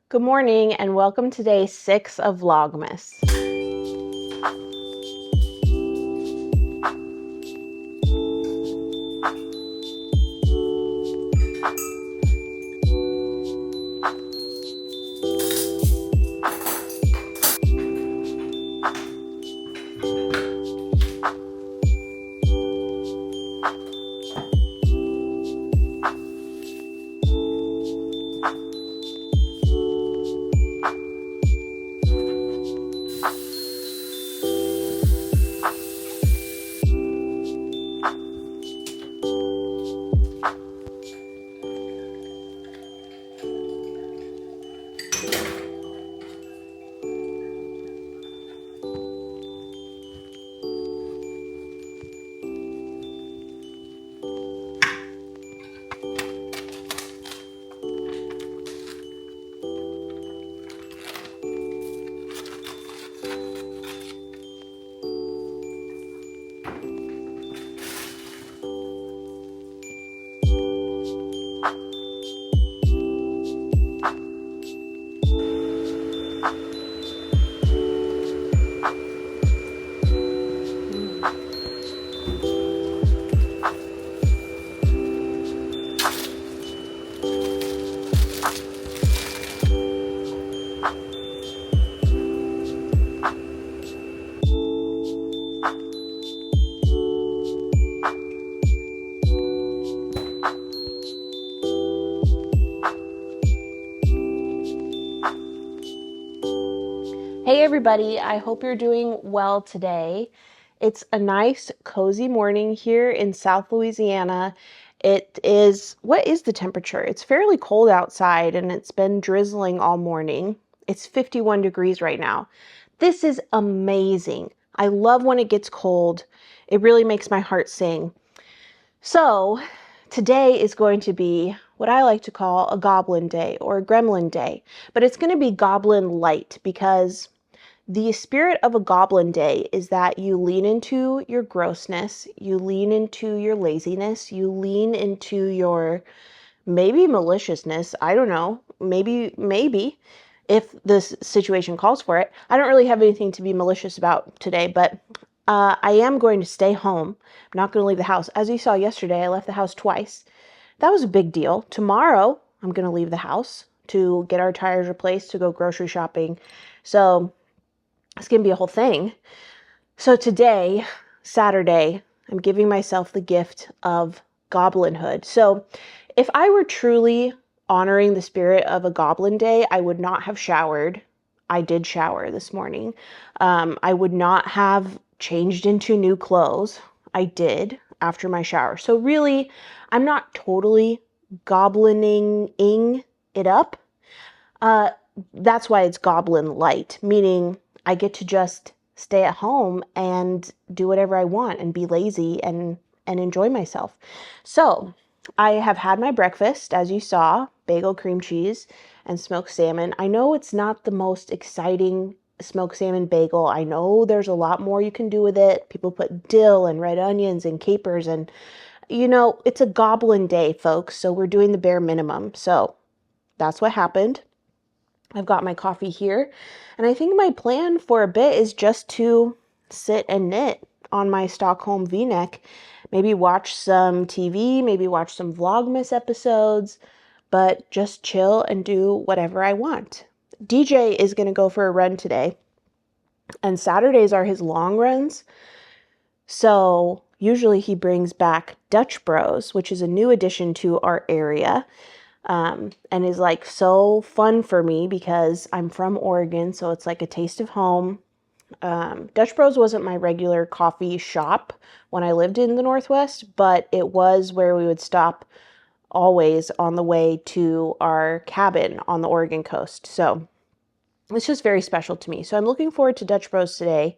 Good morning and welcome to day 6 of Vlogmas. Hey everybody, I hope you're doing well today. It's a nice cozy morning here in South Louisiana. What is the temperature? It's fairly cold outside and it's been drizzling all morning. It's 51 degrees right now. This is amazing. I love when it gets cold. It really makes my heart sing. So today is going to be what I like to call a goblin day or a gremlin day, but it's going to be goblin light because the spirit of a goblin day is that you lean into your grossness, you lean into your laziness, you lean into your maybe maliciousness. I don't know. Maybe if this situation calls for it. I don't really have anything to be malicious about today, but I am going to stay home. I'm not going to leave the house. As you saw yesterday, I left the house twice. That was a big deal. Tomorrow, I'm going to leave the house to get our tires replaced, to go grocery shopping. So it's going to be a whole thing. So today, Saturday, I'm giving myself the gift of goblinhood. So if I were truly honoring the spirit of a goblin day, I would not have showered. I did shower this morning. I would not have changed into new clothes. I did after my shower. So really, I'm not totally goblining it up. That's why it's goblin light, meaning I get to just stay at home and do whatever I want and be lazy and enjoy myself. So I have had my breakfast, as you saw, bagel, cream cheese, and smoked salmon. I know it's not the most exciting smoked salmon bagel. I know there's a lot more you can do with it. People put dill and red onions and capers and, it's a goblin day, folks. So we're doing the bare minimum. So that's what happened. I've got my coffee here, and I think my plan for a bit is just to sit and knit on my Stockholm V-neck, maybe watch some TV, maybe watch some Vlogmas episodes, but just chill and do whatever I want. DJ is going to go for a run today, and Saturdays are his long runs, so usually he brings back Dutch Bros, which is a new addition to our area. And is like so fun for me because I'm from Oregon, so it's like a taste of home. Dutch Bros wasn't my regular coffee shop when I lived in the Northwest, but it was where we would stop always on the way to our cabin on the Oregon coast. So it's just very special to me. So I'm looking forward to Dutch Bros today.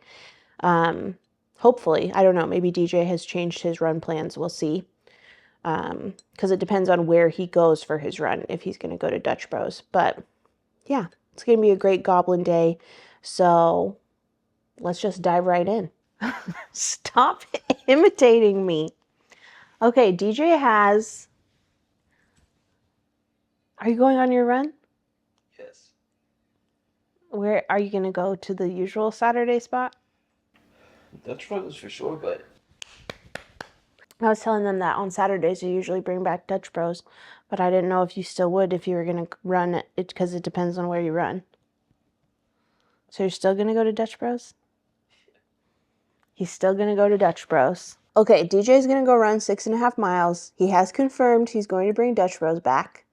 Hopefully, I don't know, maybe DJ has changed his run plans. We'll see. Because it depends on where he goes for his run, if he's going to go to Dutch Bros. But yeah, it's going to be a great goblin day. So let's just dive right in. Stop imitating me. Okay, DJ has... Are you going on your run? Yes. Where are you gonna go to the usual Saturday spot? Dutch Bros for sure, but I was telling them that on Saturdays you usually bring back Dutch Bros, but I didn't know if you still would if you were gonna run it because it depends on where you run. So you're still gonna go to Dutch Bros? He's still gonna go to Dutch Bros. Okay, DJ's gonna go run 6.5 miles. He has confirmed he's going to bring Dutch Bros back.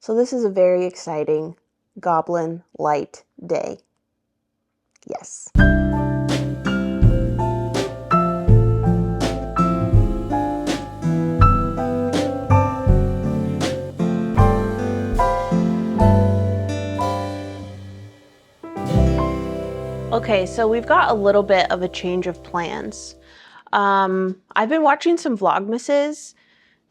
So this is a very exciting Goblin light day. Yes. Okay, so we've got a little bit of a change of plans. I've been watching some Vlogmases.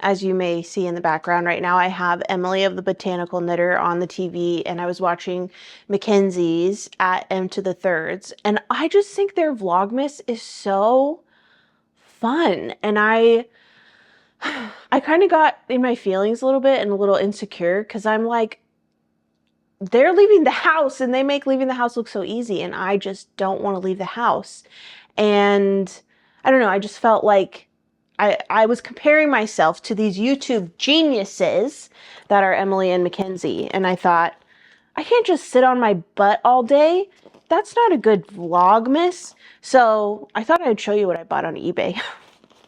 As you may see in the background right now, I have Emily of the Botanical Knitter on the TV, and I was watching Mackenzie's at M to the Thirds, and I just think their Vlogmas is so fun, and I kind of got in my feelings a little bit and a little insecure because I'm like, they're leaving the house and they make leaving the house look so easy, and I just don't want to leave the house. And I don't know, I just felt like I was comparing myself to these YouTube geniuses that are Emily and Mackenzie, and I thought, I can't just sit on my butt all day. That's not a good Vlogmas. So I thought I'd show you what I bought on eBay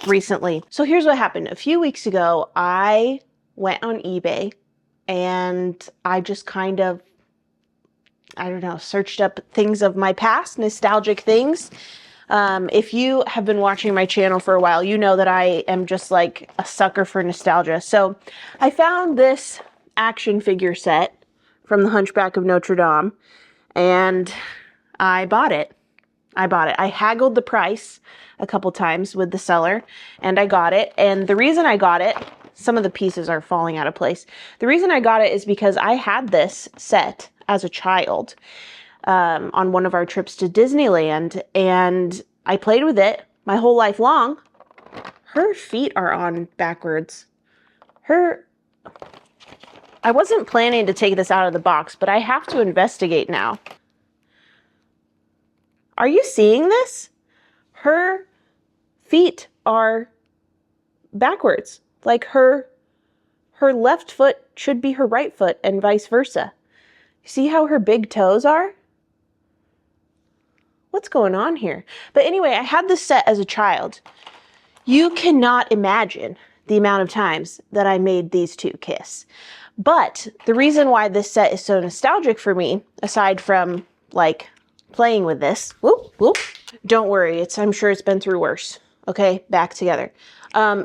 recently. So here's what happened. A few weeks ago, I went on eBay and I just kind of, I don't know, searched up things of my past, nostalgic things. If you have been watching my channel for a while, you know that I am just like a sucker for nostalgia. So I found this action figure set from the Hunchback of Notre Dame, and I bought it. I haggled the price a couple times with the seller, and I got it. And the reason I got it, some of the pieces are falling out of place. The reason I got it is because I had this set as a child on one of our trips to Disneyland, and I played with it my whole life long. Her feet are on backwards. I wasn't planning to take this out of the box, but I have to investigate now. Are you seeing this? Her feet are backwards. Like her left foot should be her right foot and vice versa. See how her big toes are? What's going on here? But anyway, I had this set as a child. You cannot imagine the amount of times that I made these two kiss. But the reason why this set is so nostalgic for me, aside from like playing with this, whoop, whoop, don't worry, I'm sure it's been through worse. Okay, back together.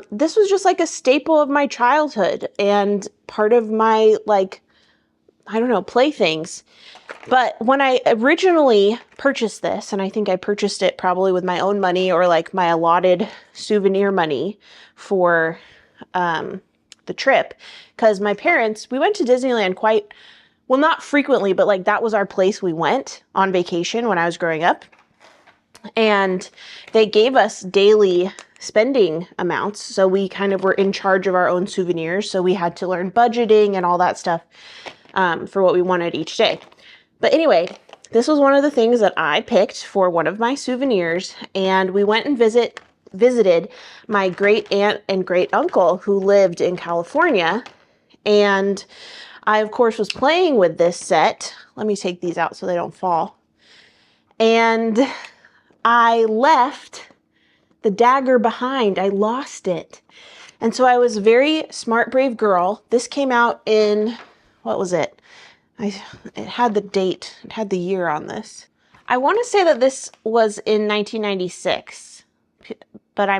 This was just like a staple of my childhood and part of my, like, I don't know, playthings. But when I originally purchased this, and I think I purchased it probably with my own money or like my allotted souvenir money for the trip, because my parents, we went to Disneyland quite, well, not frequently, but like that was our place we went on vacation when I was growing up. And they gave us daily spending amounts. So we kind of were in charge of our own souvenirs. So we had to learn budgeting and all that stuff for what we wanted each day. But anyway, this was one of the things that I picked for one of my souvenirs. And we went and visited my great aunt and great uncle who lived in California. And I, of course, was playing with this set. Let me take these out so they don't fall. And I left the dagger behind. I lost it. And so I was a very smart, brave girl. This came out in, what was it? It had the date, it had the year on this. I want to say that this was in 1996, but I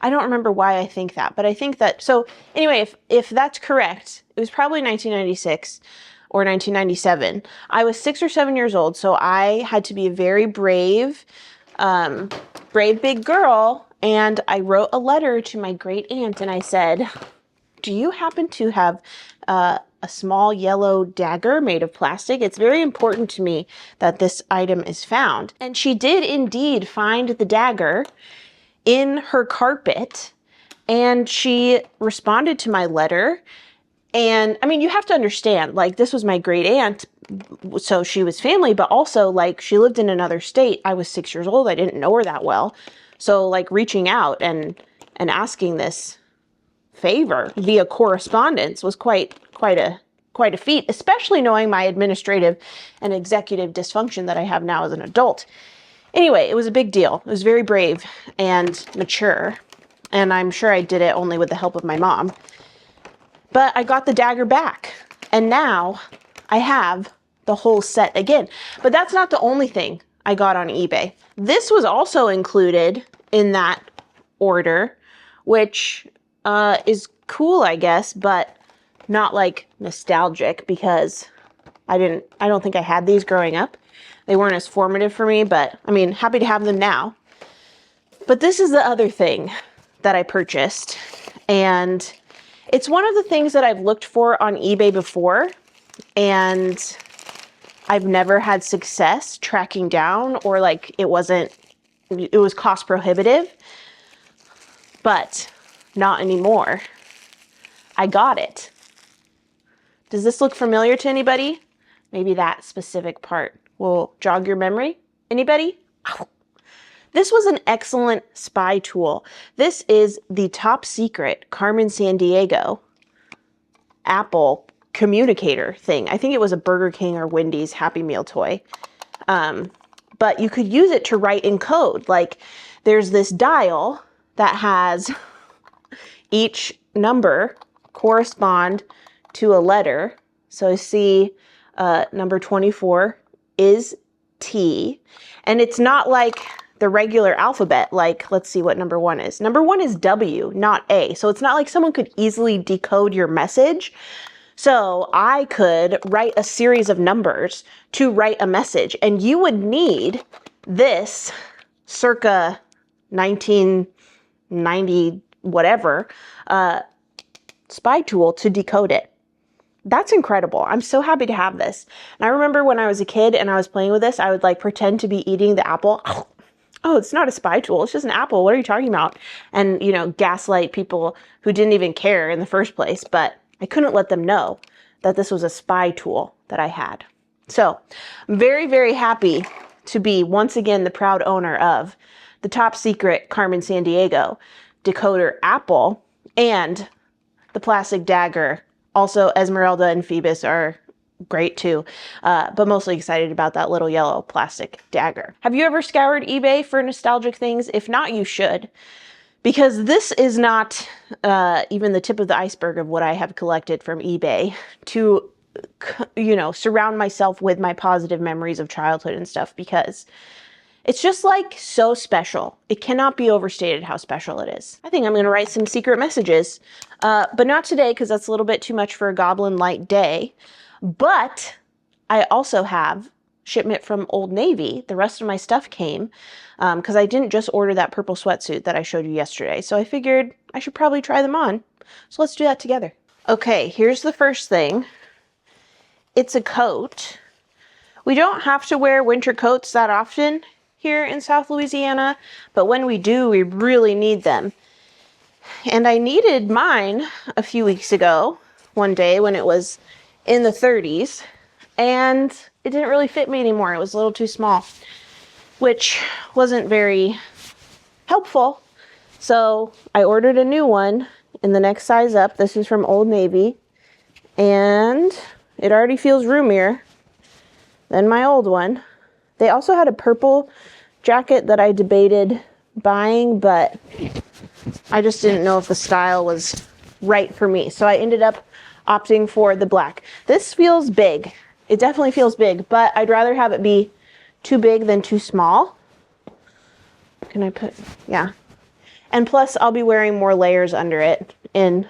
don't remember why I think that, but I think that, so anyway, if that's correct, it was probably 1996 or 1997. I was 6 or 7 years old, so I had to be a very brave big girl, and I wrote a letter to my great aunt, and I said, do you happen to have a small yellow dagger made of plastic? It's very important to me that this item is found. And she did indeed find the dagger in her carpet, and she responded to my letter And I mean, you have to understand, like, this was my great aunt, so she was family, but also, like, she lived in another state. I was 6 years old. I didn't know her that well. So, like, reaching out and asking this favor via correspondence was quite a feat, especially knowing my administrative and executive dysfunction that I have now as an adult. Anyway, it was a big deal. It was very brave and mature, and I'm sure I did it only with the help of my mom. But I got the dagger back, and now I have the whole set again. But that's not the only thing I got on eBay. This was also included in that order, which is cool, I guess, but not like nostalgic, because I don't think I had these growing up. They weren't as formative for me, but I mean, happy to have them now. But this is the other thing that I purchased, and it's one of the things that I've looked for on eBay before, and I've never had success tracking down, or like it was cost prohibitive, but not anymore. I got it. Does this look familiar to anybody? Maybe that specific part will jog your memory. Anybody? Ow. This was an excellent spy tool. This is the top secret Carmen Sandiego Apple communicator thing. I think it was a Burger King or Wendy's Happy Meal toy. But you could use it to write in code. Like, there's this dial that has each number correspond to a letter. So see, number 24 is T, and it's not like the regular alphabet. Like, let's see what number 1 is. Number 1 is W, not A. So it's not like someone could easily decode your message. So I could write a series of numbers to write a message, and you would need this circa 1990 whatever spy tool to decode it. That's incredible. I'm so happy to have this. And I remember when I was a kid and I was playing with this, I would like pretend to be eating the apple. Oh, it's not a spy tool. It's just an apple. What are you talking about? And, you know, gaslight people who didn't even care in the first place. But I couldn't let them know that this was a spy tool that I had. So I'm very, very happy to be once again the proud owner of the top secret Carmen Sandiego decoder apple and the plastic dagger. Also, Esmeralda and Phoebus are great too, but mostly excited about that little yellow plastic dagger. Have you ever scoured eBay for nostalgic things? If not, you should, because this is not even the tip of the iceberg of what I have collected from eBay to, you know, surround myself with my positive memories of childhood and stuff, because it's just like so special. It cannot be overstated how special it is. I think I'm going to write some secret messages, but not today because that's a little bit too much for a Goblin light day. But I also have shipment from Old Navy. The rest of my stuff came because I didn't just order that purple sweatsuit that I showed you yesterday. So I figured I should probably try them on. So let's do that together. Okay, here's the first thing. It's a coat. We don't have to wear winter coats that often here in South Louisiana, but when we do, we really need them. And I needed mine a few weeks ago, one day when it was in the 30s, and it didn't really fit me anymore. It was a little too small, which wasn't very helpful. So I ordered a new one in the next size up. This is from Old Navy, and it already feels roomier than my old one. They also had a purple jacket that I debated buying, but I just didn't know if the style was right for me. So I ended up opting for the black. This feels big. It definitely feels big, but I'd rather have it be too big than too small. Can I put, yeah. And plus I'll be wearing more layers under it in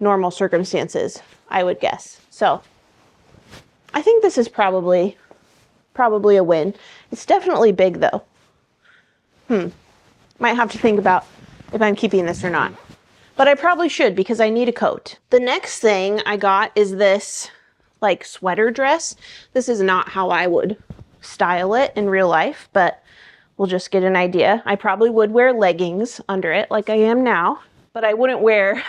normal circumstances, I would guess. So I think this is probably a win. It's definitely big though. Might have to think about if I'm keeping this or not. But I probably should because I need a coat. The next thing I got is this like sweater dress. This is not how I would style it in real life, but we'll just get an idea. I probably would wear leggings under it like I am now, but I wouldn't wear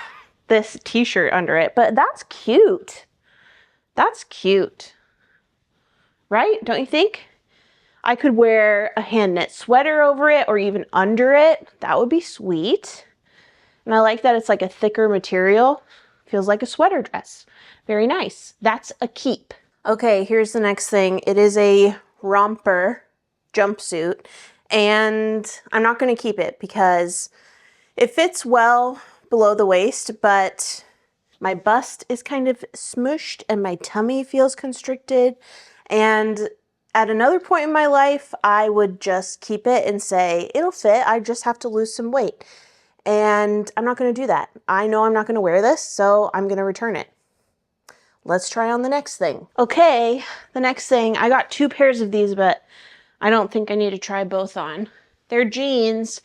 this t-shirt under it, but that's cute. That's cute. Right? Don't you think? I could wear a hand knit sweater over it or even under it. That would be sweet. And I like that it's like a thicker material. Feels like a sweater dress. Very nice. That's a keep. Okay, here's the next thing. It is a romper jumpsuit, and I'm not going to keep it because it fits well below the waist, but my bust is kind of smushed and my tummy feels constricted. And at another point in my life, I would just keep it and say, it'll fit, I just have to lose some weight. And I'm not going to do that. I know I'm not going to wear this, so I'm going to return it. Let's try on the next thing. Okay, the next thing, I got 2 pairs of these, but I don't think I need to try both on. They're jeans.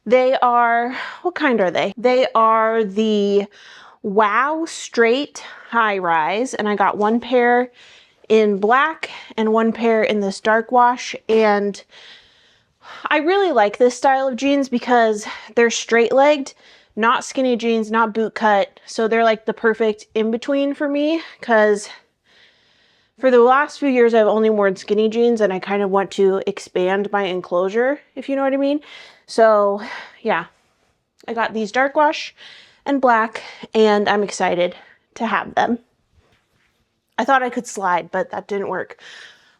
They are, what kind are they? They are the Wow Straight High Rise, and I got 1 pair in black and 1 pair in this dark wash, and I really like this style of jeans because they're straight-legged, not skinny jeans, not boot cut, so they're like the perfect in-between for me, because for the last few years I've only worn skinny jeans and I kind of want to expand my enclosure, if you know what I mean. So yeah, I got these dark wash and black, and I'm excited to have them. I thought I could slide, but that didn't work.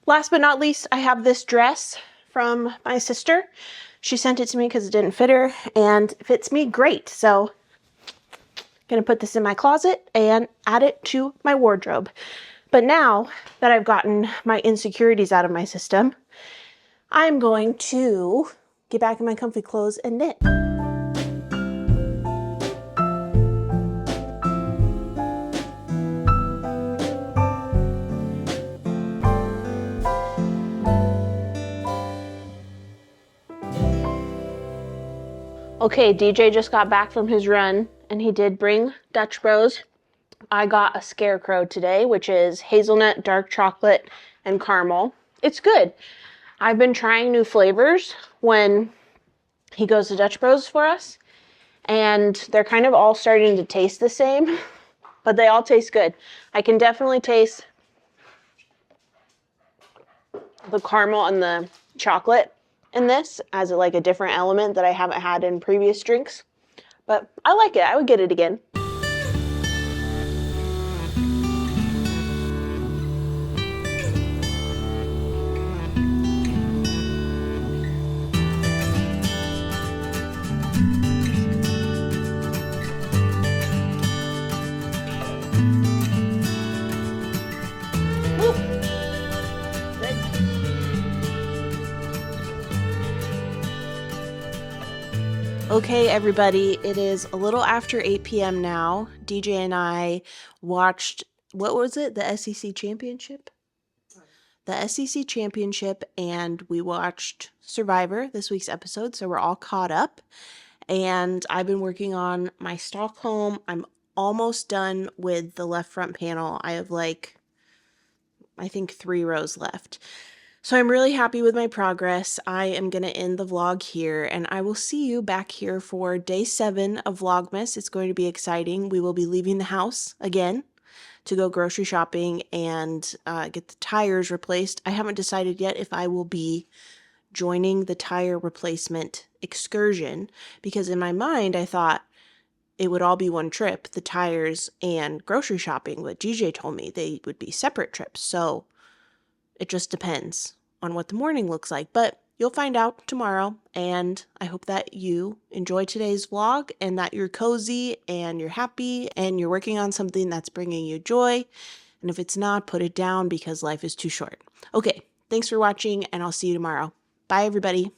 Last but not least, I have this dress from my sister. She sent it to me because it didn't fit her, and it fits me great. So I'm gonna put this in my closet and add it to my wardrobe. But now that I've gotten my insecurities out of my system, I'm going to get back in my comfy clothes and knit. Okay, DJ just got back from his run, and he did bring Dutch Bros. I got a scarecrow today, which is hazelnut, dark chocolate, and caramel. It's good. I've been trying new flavors when he goes to Dutch Bros for us, and they're kind of all starting to taste the same, but they all taste good. I can definitely taste the caramel and the chocolate in this as like a different element that I haven't had in previous drinks, but I like it. I would get it again. Okay, everybody, it is a little after 8 p.m. now. DJ and I watched, what was it? The SEC Championship? The SEC Championship, and we watched Survivor, this week's episode, so we're all caught up. And I've been working on my Stockholm. I'm almost done with the left front panel. I have I think 3 rows left. So I'm really happy with my progress. I am going to end the vlog here, and I will see you back here for day 7 of Vlogmas. It's going to be exciting. We will be leaving the house again to go grocery shopping and get the tires replaced. I haven't decided yet if I will be joining the tire replacement excursion, because in my mind I thought it would all be one trip, the tires and grocery shopping, but DJ told me they would be separate trips. So it just depends on what the morning looks like, but you'll find out tomorrow. And I hope that you enjoy today's vlog and that you're cozy and you're happy and you're working on something that's bringing you joy. And if it's not, put it down because life is too short. Okay, thanks for watching, and I'll see you tomorrow. Bye, everybody.